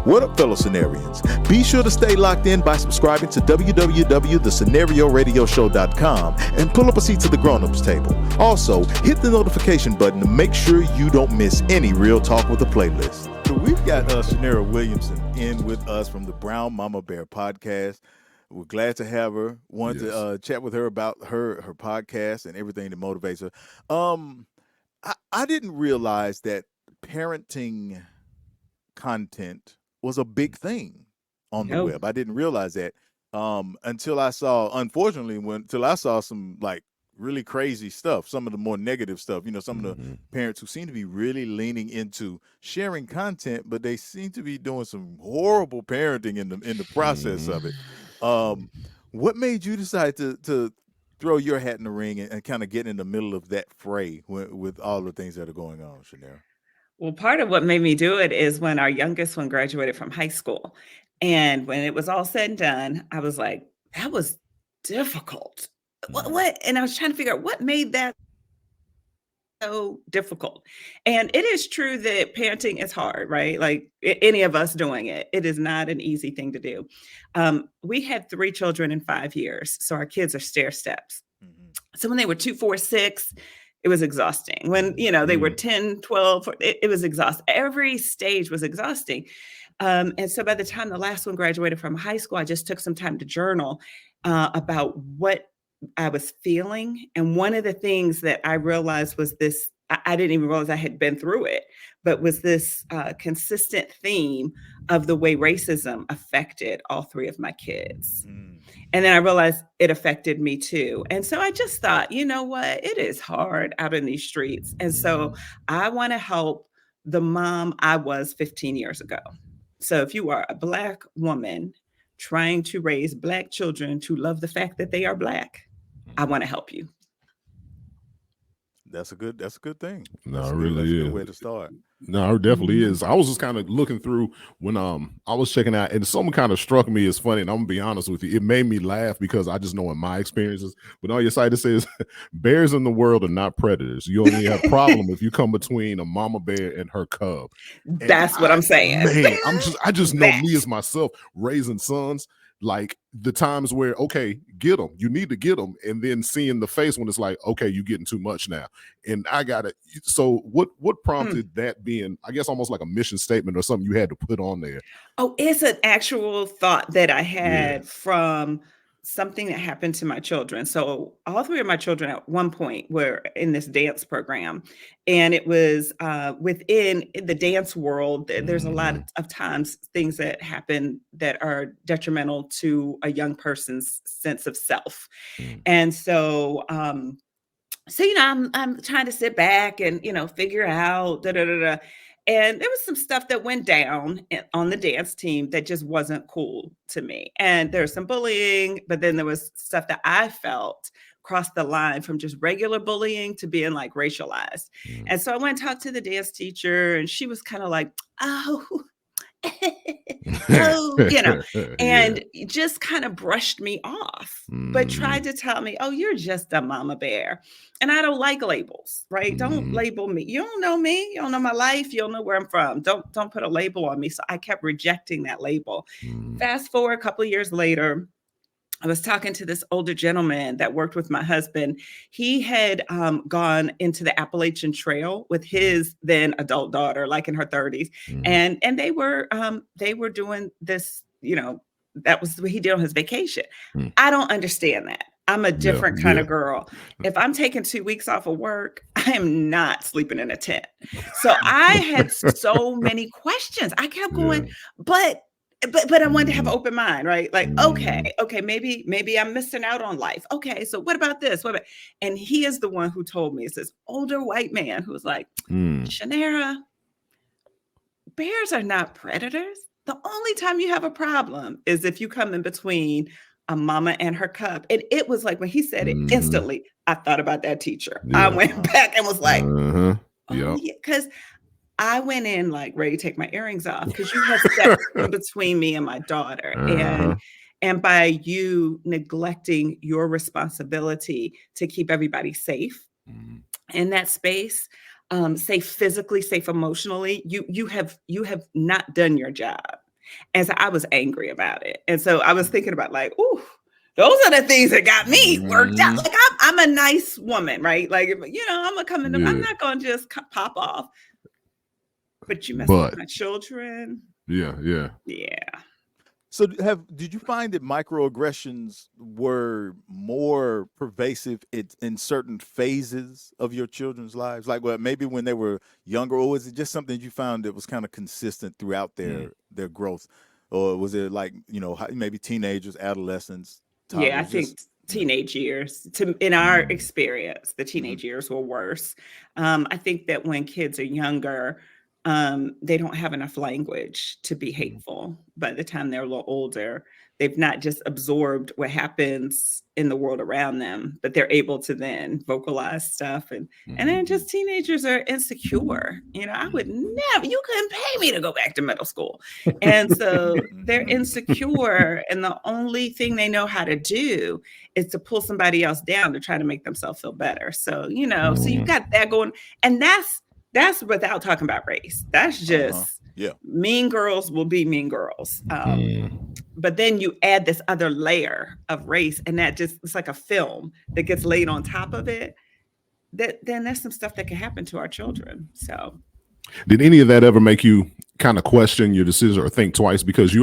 What up, fellow scenarians? Be sure to stay locked in by subscribing to www.thescenarioradioshow.com and pull up a seat to the grown-ups table. Also, hit the notification button to make sure you don't miss any Real Talk with a Playlist. So we've got Shanera Williamson in with us from the Brown Mama Bear podcast. We're glad to have her. Wanted to chat with her about her podcast and everything that motivates her. I didn't realize that parenting content was a big thing on the web. I didn't realize that until I saw, unfortunately, until I saw some like really crazy stuff, some of the more negative stuff, some of the parents who seem to be really leaning into sharing content, but they seem to be doing some horrible parenting in the process of it. What made you decide to throw your hat in the ring and kind of get in the middle of that fray with all the things that are going on, Shanera? Well, part of what made me do it is when our youngest one graduated from high school. And when it was all said and done, I was like, that was difficult. What? And I was trying to figure out what made that so difficult. And it is true that parenting is hard, right? Like any of us doing it, it is not an easy thing to do. We had 3 children in 5 years. So our kids are stair steps. So when they were 2, 4, 6, it was exhausting. When, they were 10, 12, it was exhausting. Every stage was exhausting. And so by the time the last one graduated from high school, I just took some time to journal about what I was feeling. And one of the things that I realized was this, I didn't even realize I had been through it, but was this consistent theme of the way racism affected all 3 of my kids. And then I realized it affected me too. And so I just thought, you know what? It is hard out in these streets. And so I want to help the mom I was 15 years ago. So if you are a Black woman trying to raise Black children to love the fact that they are Black, I want to help you. That's a good thing. No, it really is. That's a good way to start. No, it definitely is. I was just kind of looking through when I was checking out, and something kind of struck me as funny, and I'm gonna be honest with you, it made me laugh because I just know in my experiences. But on your site it says bears in the world are not predators. You only have a problem if you come between a mama bear and her cub. That's what I'm saying. Man, I just know me as myself raising sons. Like the times where, okay, get them, you need to get them. And then seeing the face when it's like, okay, you're getting too much now. And I got it. So what prompted that being, I guess, almost like a mission statement or something you had to put on there? Oh, it's an actual thought that I had from something that happened to my children. So all 3 of my children at one point were in this dance program, and it was within the dance world. There's a lot of times things that happen that are detrimental to a young person's sense of self. And so, I'm trying to sit back and, figure out And there was some stuff that went down on the dance team that just wasn't cool to me. And there's some bullying, but then there was stuff that I felt crossed the line from just regular bullying to being like racialized. And so I went and talked to the dance teacher, and she was kind of like, oh, and just kind of brushed me off, but tried to tell me, oh, you're just a mama bear. And I don't like labels, right? Don't label me. You don't know me. You don't know my life. You don't know where I'm from. Don't put a label on me. So I kept rejecting that label. Fast forward a couple of years later, I was talking to this older gentleman that worked with my husband. He had gone into the Appalachian Trail with his then adult daughter, like in her 30s. And they were doing this, that was what he did on his vacation. I don't understand that. I'm a different kind of girl. If I'm taking 2 weeks off of work, I am not sleeping in a tent. So I had so many questions. I kept going, but I wanted to have an open mind, right? Like, okay, maybe I'm missing out on life. Okay, so what about this? And he is the one who told me, it's this older white man who was like, Shanera, bears are not predators. The only time you have a problem is if you come in between a mama and her cub. And it was like, when he said it, instantly, I thought about that teacher. I went back and was like, because I went in like ready to take my earrings off because you have steps in between me and my daughter. And by you neglecting your responsibility to keep everybody safe in that space, safe physically, safe emotionally, you have not done your job. And so I was angry about it. And so I was thinking about like, ooh, those are the things that got me worked out. Like I'm a nice woman, right? Like, I'm gonna come in, I'm not gonna just pop off. But you mess with my children. Yeah. So did you find that microaggressions were more pervasive in certain phases of your children's lives? Like, well, maybe when they were younger, or was it just something you found that was kind of consistent throughout their growth? Or was it like, maybe teenagers, adolescents, toddlers? Yeah, I think teenage years, in our experience, the teenage years were worse. I think that when kids are younger, they don't have enough language to be hateful. By the time they're a little older, they've not just absorbed what happens in the world around them, but they're able to then vocalize stuff. And then just teenagers are insecure. I would never, you couldn't pay me to go back to middle school. And so they're insecure. And the only thing they know how to do is to pull somebody else down to try to make themselves feel better. So, so you got that going. And that's without talking about race. That's just mean girls will be mean girls. But then you add this other layer of race, and it's like a film that gets laid on top of it. Then there's some stuff that can happen to our children. So did any of that ever make you kind of question your decision or think twice? Because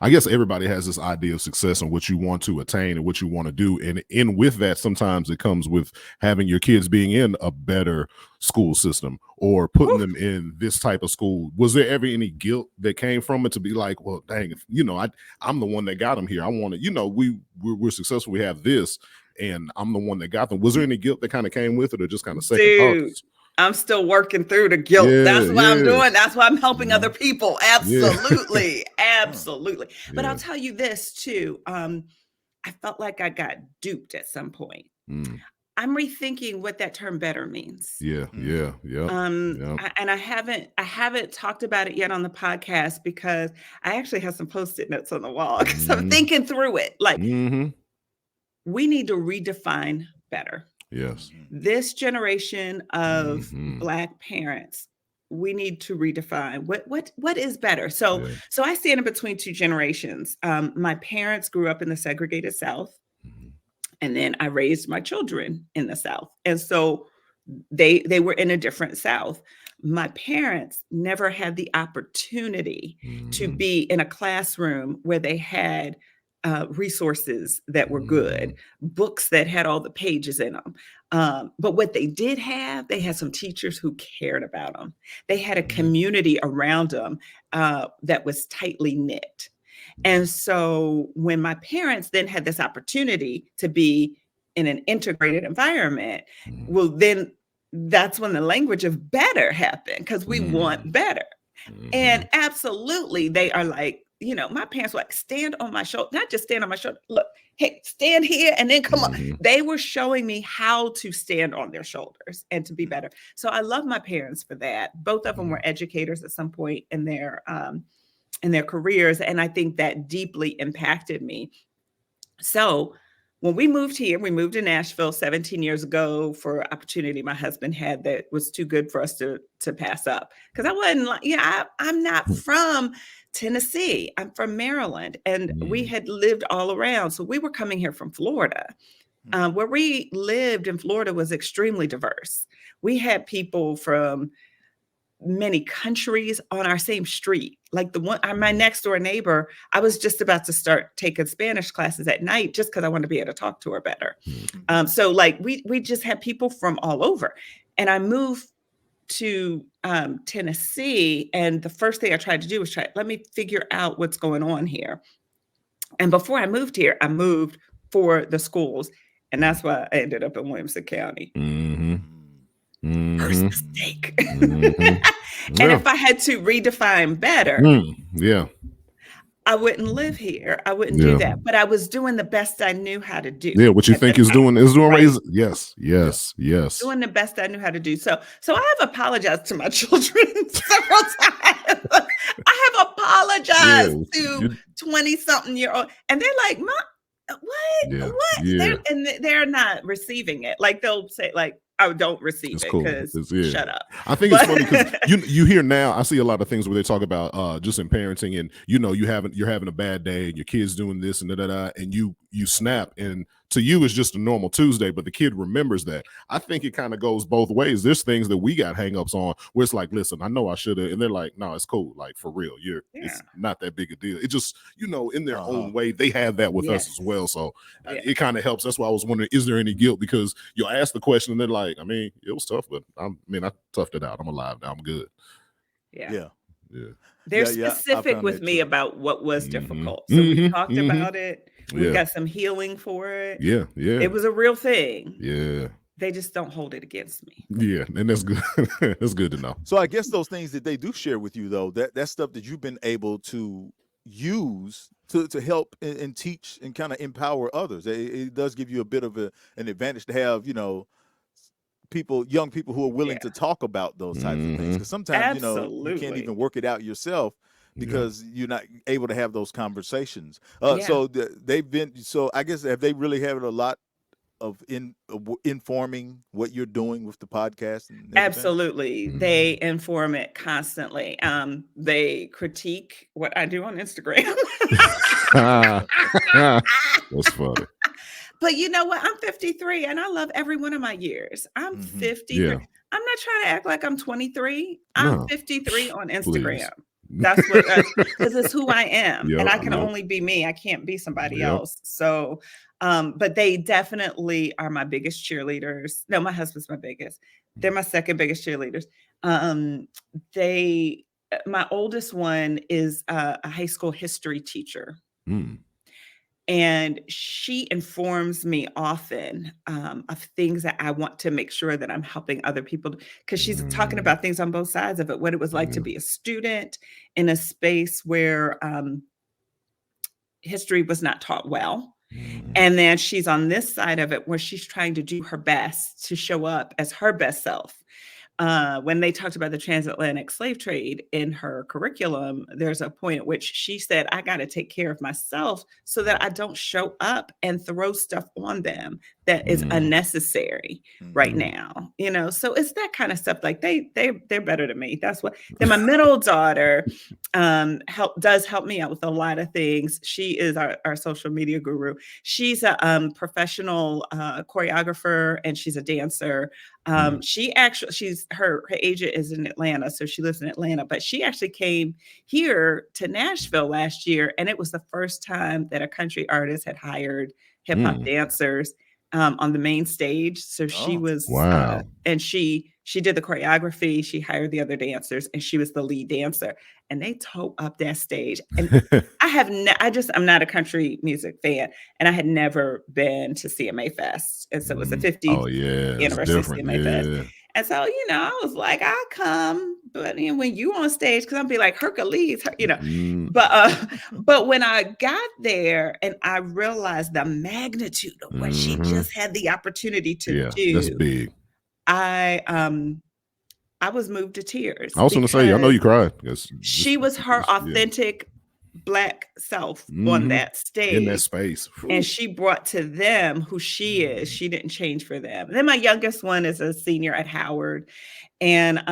I guess everybody has this idea of success and what you want to attain and what you want to do. And with that, sometimes it comes with having your kids being in a better school system or putting them in this type of school. Was there ever any guilt that came from it to be like, well, dang, I'm the one that got them here. I want to, we're successful. We have this and I'm the one that got them. Was there any guilt that kind of came with it or just kind of second thoughts? I'm still working through the guilt. That's what I'm doing. That's why I'm helping other people. Absolutely. Absolutely. But I'll tell you this too. I felt like I got duped at some point. I'm rethinking what that term better means. And I haven't talked about it yet on the podcast because I actually have some Post-it notes on the wall because I'm thinking through it. Like we need to redefine better. Yes. This generation of Black parents, we need to redefine what is better. So I stand in between two generations. My parents grew up in the segregated South, and then I raised my children in the South. And so they were in a different South. My parents never had the opportunity to be in a classroom where they had resources that were good, books that had all the pages in them. But what they did have, they had some teachers who cared about them. They had a community around them that was tightly knit. And so when my parents then had this opportunity to be in an integrated environment, well, then that's when the language of better happened because we want better. And absolutely, they are like, my parents were like, stand on my shoulder, not just stand on my shoulder. Look, hey, stand here and then come on. They were showing me how to stand on their shoulders and to be better. So I love my parents for that. Both of them were educators at some point in their careers. And I think that deeply impacted me. So when we moved here, we moved to Nashville 17 years ago for an opportunity my husband had that was too good for us to pass up. Because I wasn't like, I'm not from Tennessee. I'm from Maryland. And we had lived all around. So we were coming here from Florida. Where we lived in Florida was extremely diverse. We had people from many countries on our same street. Like my next door neighbor, I was just about to start taking Spanish classes at night just because I wanted to be able to talk to her better. So like we just had people from all over. And I moved to Tennessee, and the first thing I tried to do was let me figure out what's going on here. And before I moved here, I moved for the schools, and that's why I ended up in Williamson County. First mistake. And if I had to redefine better, I wouldn't live here. I wouldn't do that. But I was doing the best I knew how to do. Yeah, what you think is doing right. Raising. Yes. Doing the best I knew how to do. So I have apologized to my children several times. I have apologized to 20-something-year-old, and they're like, "Mom, what? What?" Yeah. And they're not receiving it. Like they'll say, like, I don't receive It's it cool. because Yeah. shut up. I think it's funny because you hear now, I see a lot of things where they talk about just in parenting, and you're having a bad day and your kid's doing this and and you snap, and to you it's just a normal Tuesday, but the kid remembers that. I think it kind of goes both ways. There's things that we got hangups on where it's like, listen, I know I should have, and they're like, no, it's cool, like for real, it's not that big a deal. It just, in their own way, they have that with us as well. So it kind of helps. That's why I was wondering, is there any guilt? Because you'll ask the question and they're like, I mean, it was tough, but I toughed it out. I'm alive now. I'm good. Yeah. Yeah. They're specific with me about what was difficult. So we talked about it. We got some healing for it. Yeah. It was a real thing. Yeah. They just don't hold it against me. Yeah, and that's good. That's good to know. So I guess those things that they do share with you, though, that's stuff that you've been able to use to help and teach and kind of empower others. It does give you a bit of an advantage to have, young people who are willing to talk about those types of things. Because sometimes, you can't even work it out yourself because you're not able to have those conversations. So I guess, have they really had a lot of informing what you're doing with the podcast and everything? Absolutely. They inform it constantly. They critique what I do on Instagram. That's funny. But you know what? I'm 53 and I love every one of my years. I'm 53. I'm not trying to act like I'm 23. I'm 53 on Instagram. Please. That's what, because it's who I am. And I can only be me. I can't be somebody else. So, but they definitely are my biggest cheerleaders. No, my husband's my biggest. They're my second biggest cheerleaders. My oldest one is a high school history teacher. And she informs me often of things that I want to make sure that I'm helping other people, because she's talking about things on both sides of it, what it was like to be a student in a space where history was not taught well. And then she's on this side of it where she's trying to do her best to show up as her best self. When they talked about the transatlantic slave trade in her curriculum, there's a point at which she said, I got to take care of myself so that I don't show up and throw stuff on them that is unnecessary right now. So it's that kind of stuff. Like they're better than me. That's what. Then my middle daughter does help me out with a lot of things. She is our social media guru. She's a professional choreographer and she's a dancer. Her agent is in Atlanta, so she lives in Atlanta, but she actually came here to Nashville last year, and it was the first time that a country artist had hired hip hop dancers on the main stage. So she was, and she did the choreography. She hired the other dancers, and she was the lead dancer. And they tore up that stage. And I'm not a country music fan, and I had never been to CMA Fest, and so it was the 50th anniversary CMA Fest. And so, I was like, I'll come, but when you on stage, because I'll be like Hercules, But when I got there and I realized the magnitude of what she just had the opportunity to do, that's big. I was moved to tears. I was going to say, I know you cried. She was her authentic Black self on that stage. In that space. And she brought to them who she is. She didn't change for them. And then my youngest one is a senior at Howard. And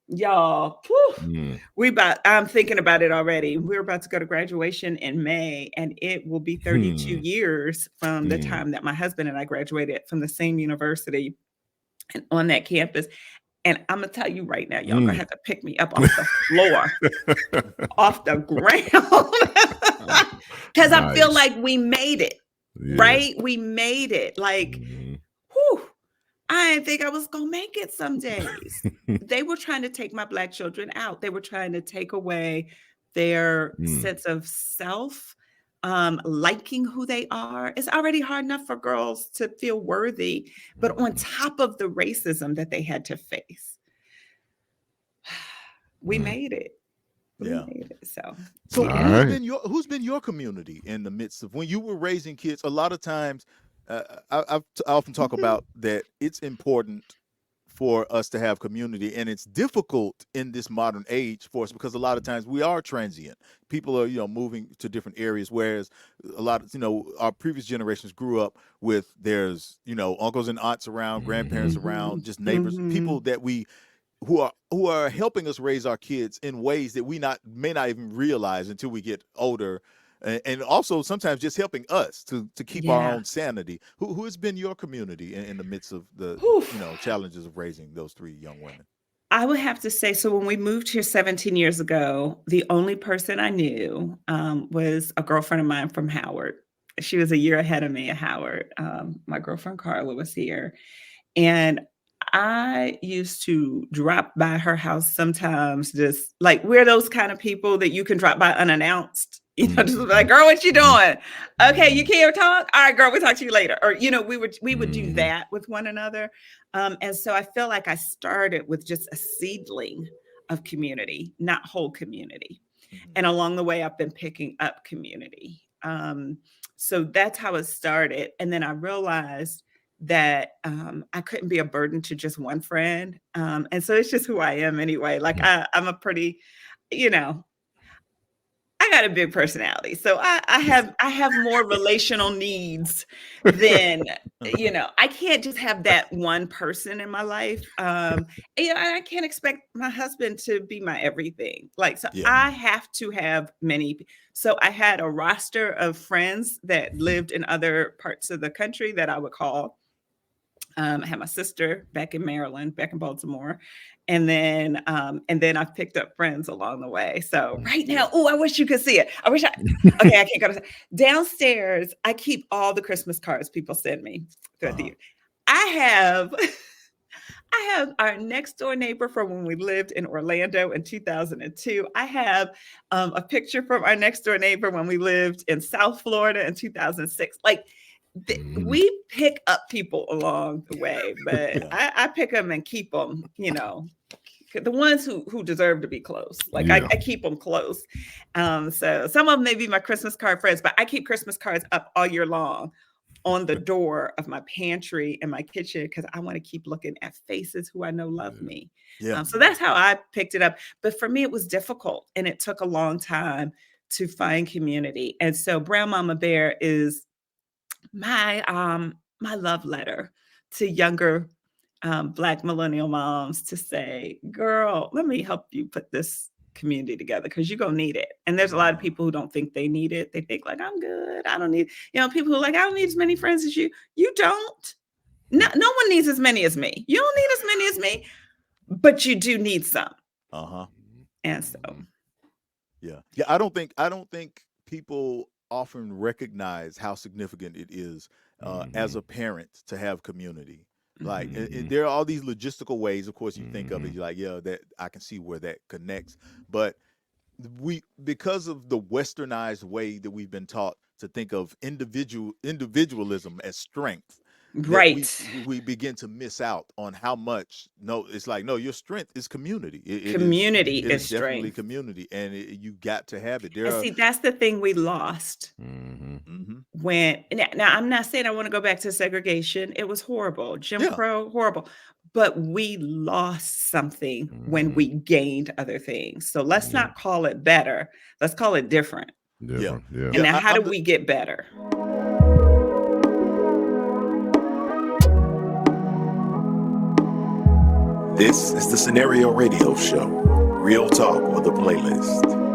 y'all, I'm thinking about it already. We're about to go to graduation in May, and it will be 32 years from the time that my husband and I graduated from the same university and on that campus. And I'm going to tell you right now, y'all going to have to pick me up off the floor, off the ground. Because I feel like we made it, right? We made it. Like, I didn't think I was going to make it some days. They were trying to take my Black children out. They were trying to take away their sense of self, liking who they are. It's already hard enough for girls to feel worthy, but on top of the racism that they had to face, we made it. We made it. So who's been your community in the midst of when you were raising kids? A lot of times, I often talk about that it's important for us to have community, and it's difficult in this modern age for us because a lot of times we are transient. People are, moving to different areas, whereas a lot of, our previous generations grew up with there's, uncles and aunts around, grandparents around, just neighbors, people that we who are helping us raise our kids in ways that we may not even realize until we get older. And also sometimes just helping us to keep our own sanity. Who has been your community in the midst of the challenges of raising those three young women? I would have to say, so when we moved here 17 years ago, the only person I knew was a girlfriend of mine from Howard. She was a year ahead of me at Howard. My girlfriend Carla was here. And I used to drop by her house sometimes, just like we're those kind of people that you can drop by unannounced. Just like, girl, what you doing? Okay, you can't talk? All right, girl, we'll talk to you later. Or, we would do that with one another. And so I feel like I started with just a seedling of community, not whole community. And along the way, I've been picking up community. So that's how it started. And then I realized that I couldn't be a burden to just one friend. And so it's just who I am anyway. Like I'm a pretty, I got a big personality. So I have more relational needs than, I can't just have that one person in my life. I can't expect my husband to be my everything. I have to have many. So I had a roster of friends that lived in other parts of the country that I would call. I had my sister back in Maryland, back in Baltimore. And then I've picked up friends along the way. So right now, I wish you could see it. Okay, I can't go to downstairs. I keep all the Christmas cards people send me throughout the year. I have our next door neighbor from when we lived in Orlando in 2002. I have a picture from our next door neighbor when we lived in South Florida in 2006. We pick up people along the way, but I pick them and keep them, the ones who deserve to be close. I keep them close. So some of them may be my Christmas card friends, but I keep Christmas cards up all year long on the door of my pantry and my kitchen because I want to keep looking at faces who I know love me. So that's how I picked it up. But for me, it was difficult and it took a long time to find community. And so Brown Mama Bear is my love letter to younger Black millennial moms to say, girl, let me help you put this community together because you're gonna need it. And there's a lot of people who don't think they need it. They think I'm good. I don't need, people who are like, I don't need as many friends as you. You don't. No one needs as many as me. You don't need as many as me, but you do need some. And so yeah. I don't think people often recognize how significant it is as a parent to have community. There are all these logistical ways, of course, you think of it, you're like, that I can see where that connects. But because of the westernized way that we've been taught to think of individualism as strength, right, we begin to miss out on how much. It's like, no, your strength is community. Community is strength. Definitely community, and you got to have it. See, that's the thing we lost. When now I'm not saying I want to go back to segregation. It was horrible. Jim Crow, horrible. But we lost something when we gained other things. So let's not call it better. Let's call it different. Yeah. And now how do we get better? This is the Scenario Radio Show. Real talk with a playlist.